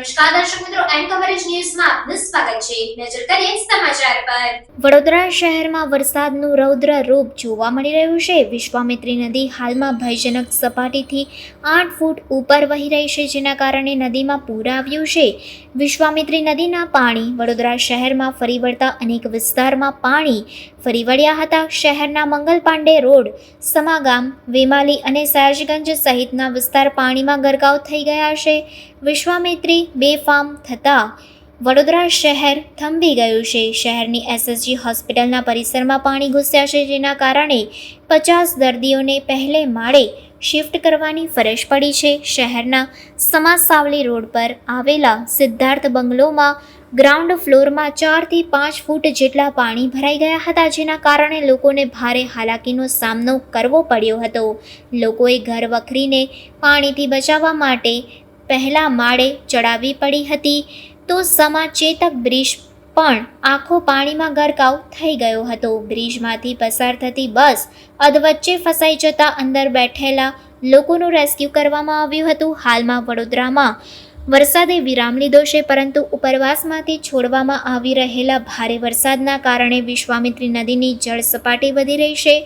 નમસ્કાર દર્શક મિત્રો, એન્ડ કવરેજ ન્યૂઝમાં આપનું સ્વાગત છે. નજર કરીએ સમાચાર પર. વડોદરા શહેરમાં વરસાદનું રૌદ્ર રૂપ જોવા મળી રહ્યું છે. વિશ્વામિત્રી નદી હાલમાં ભયજનક સપાટીથી 8 ફૂટ ઉપર વહી રહી છે, જેના કારણે નદીમાં પૂર આવ્યું છે. વિશ્વામિત્રી નદીના પાણી વડોદરા શહેરમાં ફરી વળતા અનેક વિસ્તારમાં પાણી ફરી વળ્યા હતા. શહેરના મંગલ પાંડે રોડ, સમાગામ, વેમાલી અને સયાજગંજ સહિતના વિસ્તાર પાણીમાં ગરકાવ થઈ ગયા છે. વિશ્વામિત્રી બેફામ થતાં વડોદરા શહેર થંભી ગયું છે. શહેરની એસએસજી હોસ્પિટલના પરિસરમાં પાણી ઘૂસ્યા છે, જેના કારણે 50 દર્દીઓને પહેલે માળે શિફ્ટ કરવાની ફરજ પડી છે. શહેરના સમા સાવલી રોડ પર આવેલા સિદ્ધાર્થ બંગલોમાં ગ્રાઉન્ડ ફ્લોરમાં 4 થી 5 ફૂટ જેટલા પાણી ભરાઈ ગયા હતા, જેના કારણે લોકોને ભારે હાલાકીનો સામનો કરવો પડ્યો હતો. લોકોએ ઘર વખરીને પાણીથી બચાવવા માટે પહેલા માળે ચડાવવી પડી હતી. તો સમા ચેતક બ્રિજ પણ આખો પાણીમાં ગરકાવ થઈ ગયો હતો. બ્રિજમાંથી પસાર થતી બસ અધવચ્ચે ફસાઈ જતા અંદર બેઠેલા લોકોનું રેસ્ક્યુ કરવામાં આવ્યું હતું. હાલમાં વડોદરામાં વરસાદે વિરામ લીધો છે, પરંતુ ઉપરવાસમાંથી છોડવામાં આવી રહેલા ભારે વરસાદના કારણે વિશ્વામિત્રી નદીની જળ સપાટી વધી રહી છે.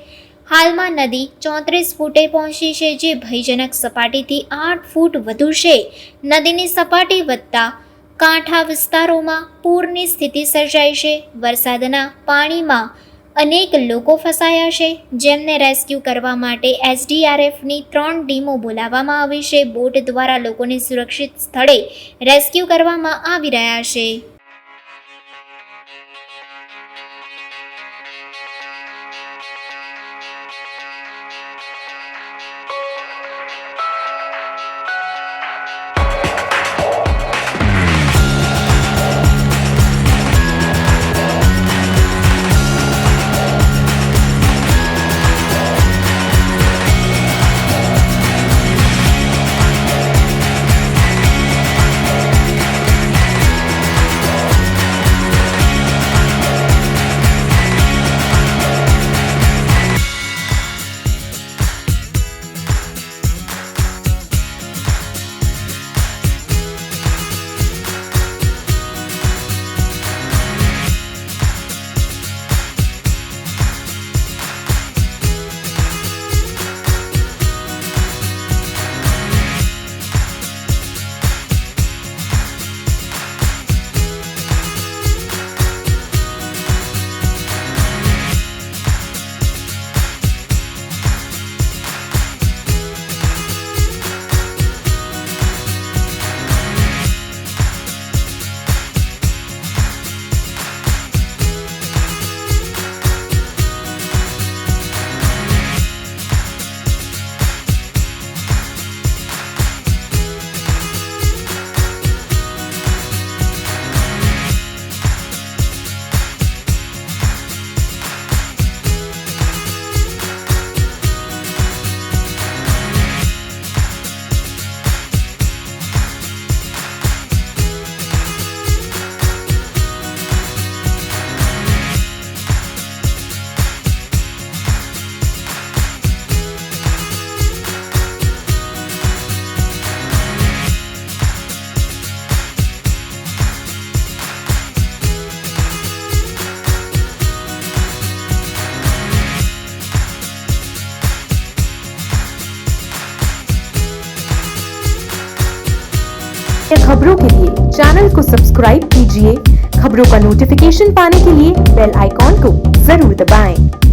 હાલમાં નદી 34 ફૂટે પહોંચી છે, જે ભયજનક સપાટીથી 8 ફૂટ વધુ છે. નદીની સપાટી વધતા કાંઠા વિસ્તારોમાં પૂરની સ્થિતિ સર્જાઈ છે. વરસાદના પાણીમાં અનેક લોકો ફસાયા છે, જેમને રેસ્ક્યુ કરવા માટે એસડીઆરએફની 3 ટીમો બોલાવવામાં આવી છે. બોટ દ્વારા લોકોને સુરક્ષિત સ્થળે રેસ્ક્યુ કરવામાં આવી રહ્યા છે. खबरों के लिए चैनल को सब्सक्राइब कीजिए। खबरों का नोटिफिकेशन पाने के लिए बेल आइकॉन को जरूर दबाएं।